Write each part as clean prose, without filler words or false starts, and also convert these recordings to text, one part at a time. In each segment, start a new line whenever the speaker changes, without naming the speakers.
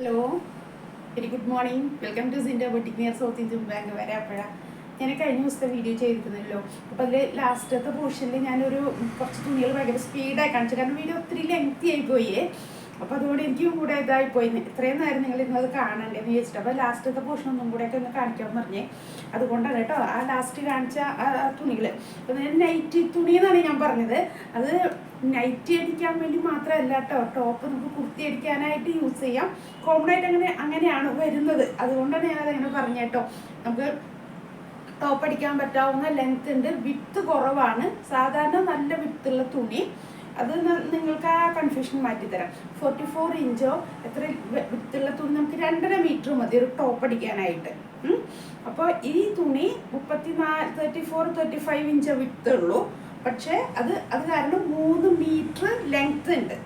Hello, very good morning. Welcome to Sinda boutique near South Indian Bank Varapuzha. ഞാൻ കഴിഞ്ഞ ദിവസത്തെ video ചെയ്തിരുന്നല്ലോ. അപ്പോൾ അതിൽ ലാസ്റ്റത്തെ പോർഷനിൽ ഞാനൊരു കുറച്ച് തുണികൾ ഭയങ്കര സ്പീഡായി കാണിച്ചു. കാരണം വീഡിയോ ഒത്തിരി ലെങ്തി ആയി പോയേ. അപ്പോൾ അതുകൊണ്ട് എനിക്കും കൂടെ ഇതായിപ്പോയി. ഇത്രയും നേരം നിങ്ങൾ ഇന്നത് കാണണ്ടേന്ന് ചോദിച്ചിട്ട്. അപ്പോൾ ലാസ്റ്റത്തെ പോർഷൻ ഒന്നും കൂടെയൊക്കെ ഒന്ന് കാണിക്കാമെന്ന് പറഞ്ഞേ. അതുകൊണ്ടാണ് കേട്ടോ ആ ലാസ്റ്റ് കാണിച്ച ആ തുണികൾ. അപ്പോൾ നൈറ്റി തുണി എന്നാണ് ഞാൻ പറഞ്ഞത്. അത് നൈറ്റി അടിക്കാൻ വേണ്ടി മാത്രമല്ല കേട്ടോ, ടോപ്പ് നമുക്ക് കുർത്തി അടിക്കാനായിട്ട് യൂസ് ചെയ്യാം. കോമൺ ആയിട്ട് അങ്ങനെയാണ് വരുന്നത്. അതുകൊണ്ടാണ് ഞാനത് അങ്ങനെ പറഞ്ഞ കേട്ടോ. നമുക്ക് ടോപ്പ് അടിക്കാൻ പറ്റാവുന്ന ലെങ്ത് ഉണ്ട്, വിത്ത് കുറവാണ്. സാധാരണ നല്ല വിത്തുള്ള തുണി, അത് നിങ്ങൾക്ക് ആ കൺഫ്യൂഷൻ മാറ്റിത്തരാം. 44 ഇഞ്ചോ എത്ര വിത്തുള്ള തുണി നമുക്ക് 2.5 മീറ്റർ മതി ഒരു ടോപ്പ് അടിക്കാനായിട്ട്. അപ്പോൾ ഈ തുണി 34-35 ഇഞ്ച് വിത്തുള്ളൂ. പക്ഷേ അത് കാരണം 3 മീറ്റർ ലെങ്ത് ഉണ്ട്.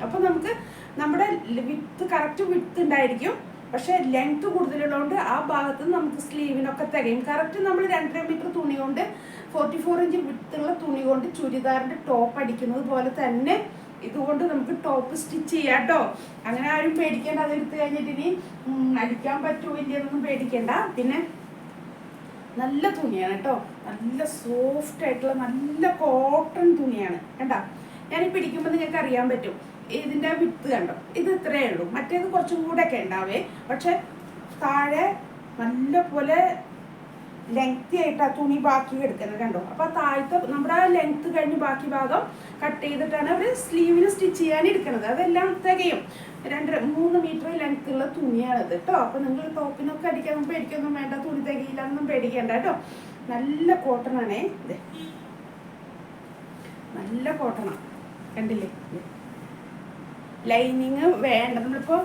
അപ്പോൾ നമുക്ക് നമ്മുടെ വിത്ത് കറക്റ്റ് വിത്ത് ഉണ്ടായിരിക്കും. പക്ഷേ ലെങ്ത് കൂടുതലുള്ളതുകൊണ്ട് ആ ഭാഗത്ത് നമുക്ക് സ്ലീവിനൊക്കെ തികയും. കറക്റ്റ് നമ്മൾ 2.5 മീറ്റർ തുണി കൊണ്ട് 44 ഇഞ്ച് വിത്തുള്ള തുണി കൊണ്ട് ചുരിദാറിൻ്റെ ടോപ്പ് അടിക്കുന്നത് പോലെ തന്നെ ഇതുകൊണ്ട് നമുക്ക് ടോപ്പ് സ്റ്റിച്ച് ചെയ്യാം കേട്ടോ. അങ്ങനെ ആരും പേടിക്കേണ്ട. അതെടുത്ത് കഴിഞ്ഞിട്ട് ഇനി അടിക്കാൻ പറ്റുമോ ഇല്ലയെന്നൊന്നും പേടിക്കേണ്ട. പിന്നെ നല്ല തുണിയാണ് കേട്ടോ, നല്ല സോഫ്റ്റ് ആയിട്ടുള്ള നല്ല കോട്ടൺ തുണിയാണ്. കണ്ടോ, ഞാനിപ്പോൾ പിടിക്കുമ്പോൾ നിങ്ങൾക്ക് അറിയാൻ പറ്റും ഇതിൻ്റെ വിത്ത് കണ്ടോ. ഇത് ഇത്രയേ ഉള്ളൂ. മറ്റേത് കുറച്ചും കൂടെ ഒക്കെ ഉണ്ടാവേ. പക്ഷെ താഴെ നല്ല പോലെ ലെങ്തി ആയിട്ട് ആ തുണി ബാക്കി എടുക്കുന്നത് കണ്ടോ. അപ്പോൾ താഴത്തെ നമ്മുടെ ആ ലെങ്ത് കഴിഞ്ഞ് ബാക്കി ഭാഗം കട്ട് ചെയ്തിട്ടാണ് അവർ സ്ലീവിന് സ്റ്റിച്ച് ചെയ്യാൻ എടുക്കുന്നത്. അതെല്ലാം തികയും. 2-3 മീറ്റർ ലെങ്ത് ഉള്ള തുണിയാണിത് കേട്ടോ. അപ്പോൾ നിങ്ങൾ ടോപ്പിനൊക്കെ അടിക്കാനൊന്നും പേടിക്കൊന്നും വേണ്ട. തുണി തികയില്ല എന്നൊന്നും പേടിക്കേണ്ട കേട്ടോ. നല്ല കോട്ടൺ ആണേ ഇത്, നല്ല കോട്ടണാണ്. കണ്ടില്ലേ, ലൈനിങ് വേണ്ട. നമ്മളിപ്പോൾ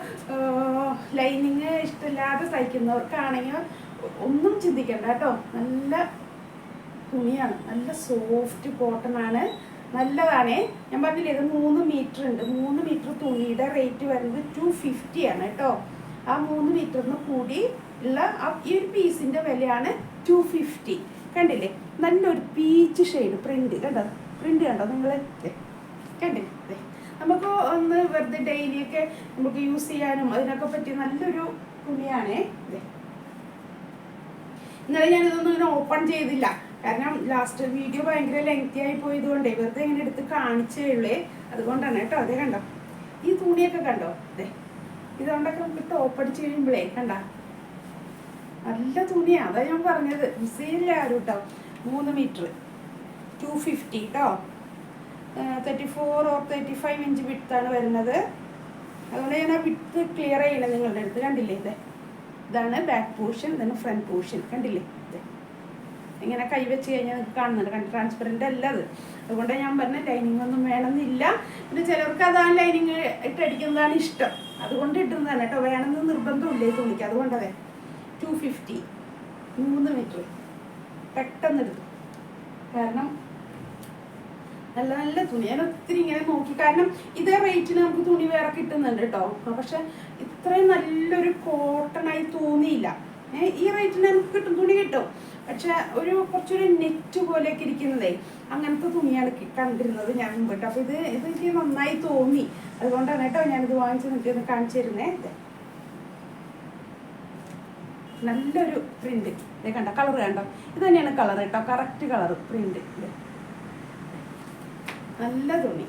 ലൈനിങ് ഇഷ്ടമില്ലാതെ തയ്ക്കുന്നവർക്കാണെങ്കിൽ ഒന്നും ചിന്തിക്കണ്ട കേട്ടോ. നല്ല തുണിയാണ്, നല്ല സോഫ്റ്റ് കോട്ടൺ ആണ്, നല്ലതാണേ. ഞാൻ പറഞ്ഞില്ലേ ഇത് 3 മീറ്റർ ഉണ്ട്. 3 മീറ്റർ തുണിയുടെ റേറ്റ് വരുന്നത് 250 ആണ് കേട്ടോ. ആ 3 മീറ്ററിന് കൂടി ഉള്ള ഈ ഒരു പീസിൻ്റെ വിലയാണ് 250. കണ്ടില്ലേ, നല്ലൊരു പീച്ച് ഷെയ്ഡ് പ്രിന്റ് കണ്ടോ. പ്രിന്റ് കണ്ടോ നിങ്ങൾ, കണ്ടില്ലേ. നമുക്ക് ഒന്ന് വെറുതെ ഡെയിലിയൊക്കെ നമുക്ക് യൂസ് ചെയ്യാനും അതിനൊക്കെ പറ്റിയ നല്ലൊരു തുണിയാണേ ഇത്. ഇന്നലെ ഞാനിതൊന്നും ഇങ്ങനെ ഓപ്പൺ ചെയ്തില്ല, കാരണം ലാസ്റ്റ് വീഡിയോ ഭയങ്കര ലെങ്തി ആയി പോയതുകൊണ്ടേ വെറുതെ ഇങ്ങനെ എടുത്ത് കാണിച്ചേ ഉള്ളേ. അതുകൊണ്ടാണ് കേട്ടോ. അതേ കണ്ടോ, ഈ തുണിയൊക്കെ കണ്ടോ. അതെ, ഇതുകൊണ്ടൊക്കെ നമുക്ക് ടോപ്പ് അടിച്ച് കഴിയുമ്പോഴേ കണ്ട നല്ല തുണിയാണ്. അതാ ഞാൻ പറഞ്ഞത്, മിസ്സേയില്ല ആരും കേട്ടോ. 3 മീറ്റർ 250 കേട്ടോ. 34 or 35 ഇഞ്ച് വിട്ടാണ് വരുന്നത്. അതുകൊണ്ട് ഞാൻ ആ വിട്ട് ക്ലിയർ ചെയ്യണേ നിങ്ങളുടെ അടുത്ത്. കണ്ടില്ലേ, ഇതാണ് ബാക്ക് പോർഷൻ, ഇതാണ് ഫ്രണ്ട് പോർഷൻ. കണ്ടില്ലേ, ഇങ്ങനെ കൈവച്ച് കഴിഞ്ഞാൽ നിങ്ങൾക്ക് കാണുന്നുണ്ട്. കണ്ട് ട്രാൻസ്പെറൻ്റ് അല്ല അത്. അതുകൊണ്ടാണ് ഞാൻ പറഞ്ഞ ലൈനിങ് ഒന്നും വേണമെന്നില്ല. പിന്നെ ചിലർക്ക് അതാണ് ലൈനിങ് ഇട്ടടിക്കുന്നതാണ് ഇഷ്ടം, അതുകൊണ്ട് ഇടുന്നതാണ് കേട്ടോ. വേണമെന്ന് നിർബന്ധമില്ല ഈ തുണിക്ക്. അതുകൊണ്ടതേ 250 3 മീറ്റർ പെട്ടെന്ന് എടുത്തു. കാരണം നല്ല നല്ല തുണി. ഞാൻ ഒത്തിരി ഇങ്ങനെ നോക്കി, കാരണം ഇതേ റേറ്റിന് നമുക്ക് തുണി വേറെ കിട്ടുന്നുണ്ട് കേട്ടോ. പക്ഷെ ഇത്രയും നല്ലൊരു കോട്ടണായി തോന്നിയില്ല. ഈ റേറ്റിന് നമുക്ക് കിട്ടും, തുണി കിട്ടും. പക്ഷെ കുറച്ചൊരു നെറ്റ് പോലെയൊക്കെ ഇരിക്കുന്നതേ അങ്ങനത്തെ തുണിയാണ് കണ്ടിരുന്നത് ഞാൻ മുമ്പ് കേട്ടോ. അപ്പോൾ ഇത് എനിക്ക് നന്നായി തോന്നി. അതുകൊണ്ടാണ് കേട്ടോ ഞാനിത് വാങ്ങിച്ച് നിൽക്കുന്നത് കാണിച്ചു തരുന്നേ. നല്ലൊരു പ്രിന്റ് ഇതേ കണ്ടോ, കളർ കണ്ടോ. ഇത് തന്നെയാണ് കളർ കേട്ടോ, കറക്റ്റ് കളർ പ്രിന്റ്. നല്ല തുണി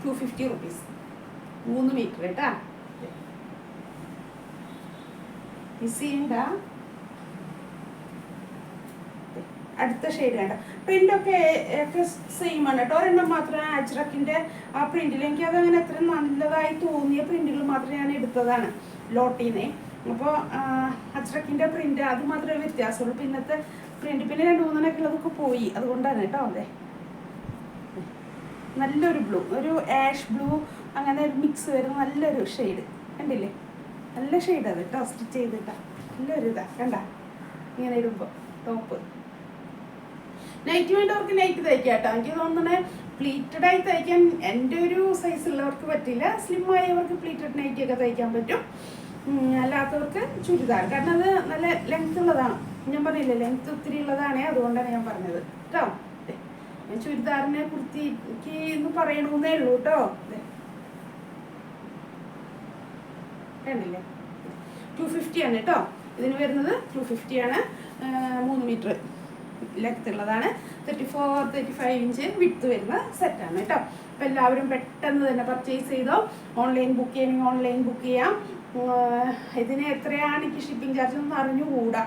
250 റുപ്പീസ് 3 മീറ്റർ കേട്ടാ. മിസ് ചെയ്യണ്ട. അടുത്ത ഷെയ്ഡ് വേണ്ട. പ്രിൻ്റൊക്കെ സെയിം ആണ് കേട്ടോ. ഒരെണ്ണം മാത്രം അജ്രക്കിൻ്റെ ആ പ്രിൻറ്റിൽ എനിക്ക് അതങ്ങനെ അത്ര നല്ലതായി തോന്നിയ പ്രിൻറ്റുകൾ മാത്രം ഞാൻ എടുത്തതാണ് ലോട്ടീനെ. അപ്പോൾ അജ്രക്കിൻ്റെ പ്രിൻ്റ് അത് മാത്രമേ വ്യത്യാസമുള്ളൂ. പിന്നത്തെ പ്രിൻറ്റ് പിന്നെ 2-3 ഉള്ളതൊക്കെ പോയി. അതുകൊണ്ടാണ് കേട്ടോ. അതെ, നല്ലൊരു ബ്ലൂ, ഒരു ആഷ് ബ്ലൂ, അങ്ങനെ ഒരു മിക്സ് വരുന്ന നല്ലൊരു ഷെയ്ഡ്. കണ്ടില്ലേ, നല്ല ഷെയ്ഡ് അത് കേട്ടോ. സ്റ്റിച്ച് ചെയ്തിട്ടാ നല്ലൊരു ഇതാ കണ്ട. ഇങ്ങനെ ഇടുമ്പോൾ ടോപ്പ് നൈറ്റ് വേണ്ടവർക്ക് നൈറ്റ് തയ്ക്കാം കേട്ടോ. എനിക്ക് തോന്നുന്നത് പ്ലീറ്റഡായി തയ്ക്കാൻ എൻ്റെ ഒരു സൈസ് ഉള്ളവർക്ക് പറ്റില്ല. സ്ലിം ആയവർക്ക് പ്ലീറ്റഡ് നൈറ്റി ഒക്കെ തയ്ക്കാൻ പറ്റും. അല്ലാത്തവർക്ക് ചുരിദാർ, കാരണം അത് നല്ല ലെങ്ത് ഉള്ളതാണ്. ഞാൻ പറഞ്ഞില്ലേ ലെങ്ത് ഒത്തിരി ഉള്ളതാണേ, അതുകൊണ്ടാണ് ഞാൻ പറഞ്ഞത് കേട്ടോ. ഞാൻ ചുരിദാറിനെ കുർത്തിക്ക് എന്ന് പറയണമെന്നേ ഉള്ളൂ കേട്ടോ. കണ്ടില്ലേ, 250 ആണ് കേട്ടോ. ഇതിന് വരുന്നത് 250 ആണ്. 3 മീറ്റർ ലെങ്ത് ഉള്ളതാണ്. 34-35 ഇഞ്ച് വിഡ്ത്ത് വരുന്ന സെറ്റാണ് കേട്ടോ. അപ്പോൾ എല്ലാവരും പെട്ടെന്ന് തന്നെ പർച്ചേസ് ചെയ്തോ. ഓൺലൈൻ ബുക്ക് ചെയ്യണമെങ്കിൽ ഓൺലൈൻ ബുക്ക് ചെയ്യാം. ഇതിന് എത്രയാണ് എനിക്ക് ഷിപ്പിംഗ് ചാർജ് ഒന്നും അറിഞ്ഞുകൂടാ,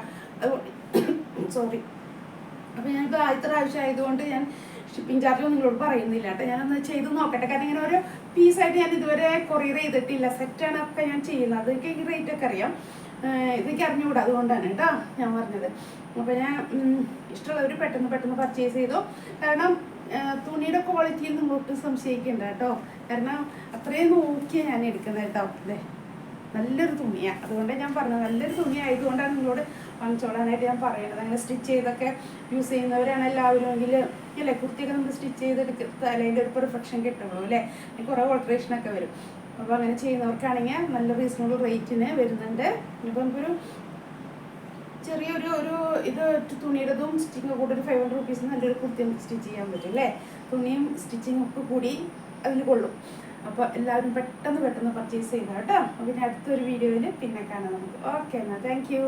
സോറി. അപ്പോൾ ഞാനിപ്പോൾ ആദ്യത്തെ പ്രാവശ്യം ആയതുകൊണ്ട് ഞാൻ ഷിപ്പിംഗ് ചാർജ് ഒന്നും നിങ്ങളോട് പറയുന്നില്ല കേട്ടോ. ഞാനൊന്ന് ചെയ്ത് നോക്കട്ടെ. കാരണം ഇങ്ങനെ ഒരു പീസായിട്ട് ഞാൻ ഇതുവരെ കൊറിയർ ചെയ്തിട്ടില്ല. സെറ്റാണ് ഒക്കെ ഞാൻ ചെയ്യുന്നത്. അതൊക്കെ എനിക്ക് റേറ്റ് ഒക്കെ അറിയാം. ഇതൊക്കെ അറിഞ്ഞുകൂടാ, അതുകൊണ്ടാണ് കേട്ടോ ഞാൻ പറഞ്ഞത്. അപ്പോൾ ഞാൻ ഇഷ്ടമുള്ളവർ പെട്ടെന്ന് പർച്ചേസ് ചെയ്തു. കാരണം തുണിയുടെ ക്വാളിറ്റിയിൽ നിങ്ങളൊട്ടും സംശയിക്കേണ്ട കേട്ടോ. കാരണം അത്രയും നോക്കിയാണ് ഞാൻ എടുക്കുന്നത് കേട്ടോ. അതെ, നല്ലൊരു തുണിയാണ്. അതുകൊണ്ടാണ് ഞാൻ പറഞ്ഞത്, നല്ലൊരു തുണി ആയതുകൊണ്ടാണ് നിങ്ങളോട് വാങ്ങിച്ചോളാനായിട്ട് ഞാൻ പറയുന്നത്. അങ്ങനെ സ്റ്റിച്ച് ചെയ്തൊക്കെ യൂസ് ചെയ്യുന്നവരാണ് എല്ലാവരും എങ്കിൽ അല്ലേ, കുർത്തിയൊക്കെ നമ്മൾ സ്റ്റിച്ച് ചെയ്തെടുത്താൽ അതിൻ്റെ ഒരു പെർഫെക്ഷൻ കിട്ടുള്ളൂ അല്ലേ. കുറേ ഓൾട്രേഷനൊക്കെ വരും. അപ്പോൾ അങ്ങനെ ചെയ്യുന്നവർക്കാണെങ്കിൽ നല്ല റീസണബിൾ റേറ്റിന് വരുന്നുണ്ട്. ഇപ്പോൾ നമുക്കൊരു ചെറിയൊരു ഇത് തുണിയുടെതും സ്റ്റിച്ചിങ്ങും കൂടി ഒരു 500 റുപ്പീസ് നല്ലൊരു കുർത്തി നമുക്ക് സ്റ്റിച്ച് ചെയ്യാൻ പറ്റും അല്ലേ. തുണിയും സ്റ്റിച്ചിങ്ങും ഒക്കെ കൂടി അതിൽ കൊള്ളും. അപ്പോൾ എല്ലാവരും പെട്ടെന്ന് പർച്ചേസ് ചെയ്യുക കേട്ടോ. പിന്നെ അടുത്തൊരു വീഡിയോയിൽ പിന്നെ കാണാം നമുക്ക്. ഓക്കെ എന്നാൽ താങ്ക് യു.